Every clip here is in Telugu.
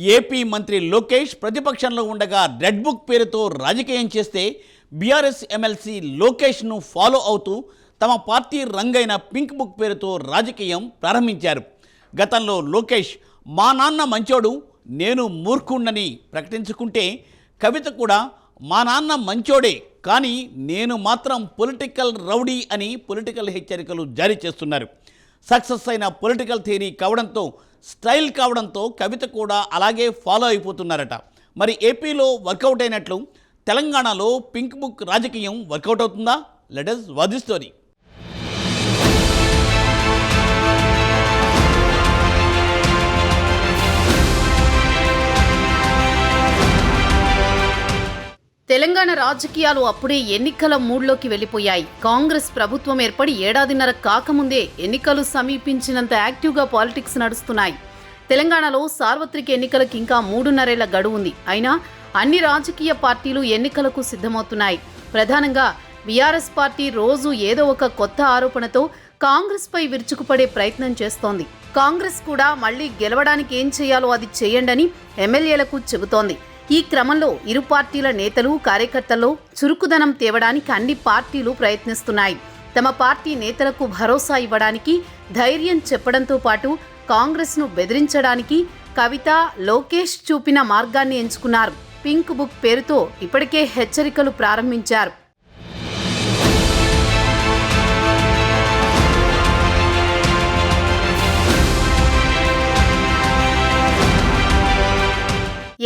ఏపీ మంత్రి లోకేష్ ప్రతిపక్షంలో ఉండగా రెడ్ బుక్ పేరుతో రాజకీయం చేస్తే బీఆర్ఎస్ ఎమ్మెల్సీ లోకేష్ను ఫాలో అవుతూ తమ పార్టీ రంగైన పింక్ బుక్ పేరుతో రాజకీయం ప్రారంభించారు. గతంలో లోకేష్ మా నాన్న మంచోడు నేను మూర్ఖుణ్ణని ప్రకటించుకుంటే కవిత కూడా మా నాన్న మంచోడే కానీ నేను మాత్రం పొలిటికల్ రౌడీ అని పొలిటికల్ హెచ్చరికలు జారీ చేస్తున్నారు. సక్సెస్ అయిన పొలిటికల్ థియరీ కావడంతో స్టైల్ కావడంతో కవిత కూడా అలాగే ఫాలో అయిపోతున్నారట. మరి ఏపీలో వర్కౌట్ అయినట్లు తెలంగాణలో పింక్ బుక్ రాజకీయం వర్కౌట్ అవుతుందా? Let us watch the story. Telangana రాజకీయాలు అప్పుడే ఎన్నికల మూడ్లోకి వెళ్లిపోయాయి. కాంగ్రెస్ ప్రభుత్వం ఏర్పడి ఏడాదిన్నర కాకముందే ఎన్నికలు సమీపించినంత యాక్టివ్గా పాలిటిక్స్ నడుస్తున్నాయి. తెలంగాణలో సార్వత్రిక ఎన్నికలకు ఇంకా 3.5 ఏళ్ల గడువు ఉంది. అయినా అన్ని రాజకీయ పార్టీలు ఎన్నికలకు సిద్ధమవుతున్నాయి. ప్రధానంగా బీఆర్ఎస్ పార్టీ రోజు ఏదో ఒక కొత్త ఆరోపణతో కాంగ్రెస్పై విరుచుకుపడే ప్రయత్నం చేస్తోంది. కాంగ్రెస్ కూడా మళ్లీ గెలవడానికి ఏం చేయాలో అది చేయండని ఎమ్మెల్యేలకు చెబుతోంది. ఈ క్రమంలో ఇరు పార్టీల నేతలు కార్యకర్తల్లో చురుకుదనం తేవడానికి అన్ని పార్టీలు ప్రయత్నిస్తున్నాయి. తమ పార్టీ నేతలకు భరోసా ఇవ్వడానికి ధైర్యం చెప్పడంతో పాటు కాంగ్రెస్ను బెదిరించడానికి కవిత లోకేష్ చూపిన మార్గాన్ని ఎంచుకున్నారు. పింక్ బుక్ పేరుతో ఇప్పటికే హెచ్చరికలు ప్రారంభించారు.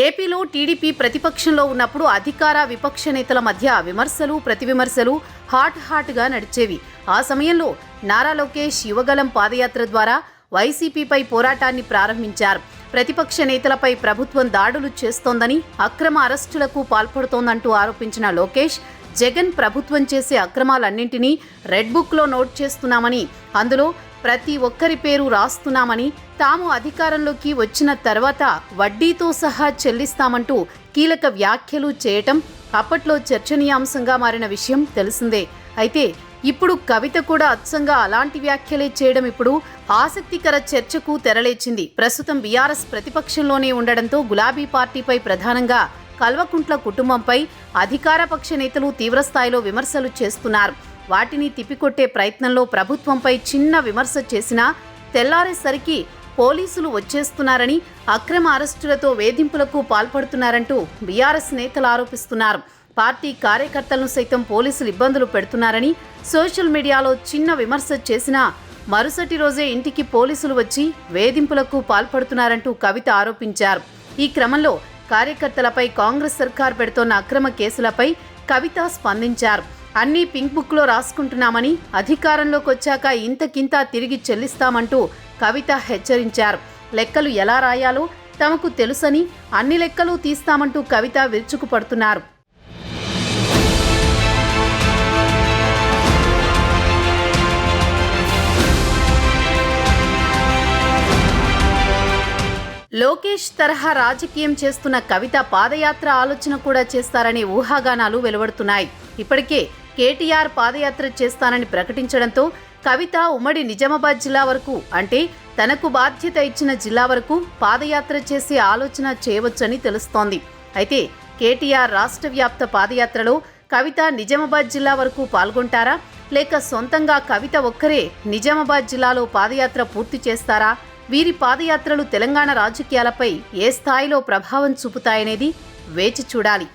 ఏపీలో టీడీపీ ప్రతిపక్షంలో ఉన్నప్పుడు అధికార విపక్ష నేతల మధ్య విమర్శలు ప్రతివిమర్శలు హాట్గా నడిచేవి. ఆ సమయంలో నారా లోకేష్ యువగలం పాదయాత్ర ద్వారా వైసీపీపై పోరాటాన్ని ప్రారంభించారు. ప్రతిపక్ష నేతలపై ప్రభుత్వం దాడులు చేస్తోందని, అక్రమ అరెస్టులకు పాల్పడుతోందంటూ ఆరోపించిన లోకేష్ జగన్ ప్రభుత్వం చేసే అక్రమాలన్నింటినీ రెడ్ బుక్లో నోట్ చేస్తున్నామని, అందులో ప్రతి ఒక్కరి పేరు రాస్తున్నామని, తాము అధికారంలోకి వచ్చిన తర్వాత వడ్డీతో సహా చెల్లిస్తామంటూ కీలక వ్యాఖ్యలు చేయటం అప్పట్లో చర్చనీయాంశంగా మారిన విషయం తెలిసిందే. అయితే ఇప్పుడు కవిత కూడా అచ్చంగా అలాంటి వ్యాఖ్యలే చేయడం ఇప్పుడు ఆసక్తికర చర్చకు తెరలేచింది. ప్రస్తుతం బీఆర్ఎస్ ప్రతిపక్షంలోనే ఉండడంతో గులాబీ పార్టీపై, ప్రధానంగా కల్వకుంట్ల కుటుంబంపై అధికార పక్ష నేతలు తీవ్రస్థాయిలో విమర్శలు చేస్తున్నారు. వాటిని తిప్పికొట్టే ప్రయత్నంలో ప్రభుత్వంపై చిన్న విమర్శ చేసినా తెల్లారేసరికి పోలీసులు వచ్చేస్తున్నారని, అక్రమ అరెస్టులతో వేధింపులకు పాల్పడుతున్నారంటూ బీఆర్ఎస్ నేతలు ఆరోపిస్తున్నారు. పార్టీ కార్యకర్తలను సైతం పోలీసులు ఇబ్బందులు పెడుతున్నారని, సోషల్ మీడియాలో చిన్న విమర్శ చేసినా మరుసటి రోజే ఇంటికి పోలీసులు వచ్చి వేధింపులకు పాల్పడుతున్నారంటూ కవిత ఆరోపించారు. ఈ క్రమంలో కార్యకర్తలపై కాంగ్రెస్ సర్కార్ పెడుతోన్న అక్రమ కేసులపై కవిత స్పందించారు. అన్నీ పింక్ బుక్లో రాసుకుంటున్నామని, అధికారంలోకి వచ్చాక ఇంతకింత తిరిగి చెల్లిస్తామంటూ కవిత హెచ్చరించారు. లెక్కలు ఎలా రాయాలో తమకు తెలుసని, అన్ని లెక్కలు తీస్తామంటూ కవిత విరుచుకుపడుతున్నారు. లోకేష్ తరహా రాజకీయం చేస్తున్న కవిత పాదయాత్ర ఆలోచన కూడా చేస్తారనే ఊహాగానాలు వెలువడుతున్నాయి. ఇప్పటికే కేటీఆర్ పాదయాత్ర చేస్తానని ప్రకటించడంతో కవిత ఉమ్మడి నిజామాబాద్ జిల్లా వరకు, అంటే తనకు బాధ్యత ఇచ్చిన జిల్లా వరకు పాదయాత్ర చేసే ఆలోచన చేయవచ్చని తెలుస్తోంది. అయితే కేటీఆర్ రాష్ట్ర వ్యాప్త పాదయాత్రలో కవిత నిజామాబాద్ జిల్లా వరకు పాల్గొంటారా, లేక సొంతంగా కవిత ఒక్కరే నిజామాబాద్ జిల్లాలో పాదయాత్ర పూర్తి చేస్తారా? వీరి పాదయాత్రలు తెలంగాణ రాజకీయాలపై ఏ స్థాయిలో ప్రభావం చూపుతాయనేది వేచి చూడాలి.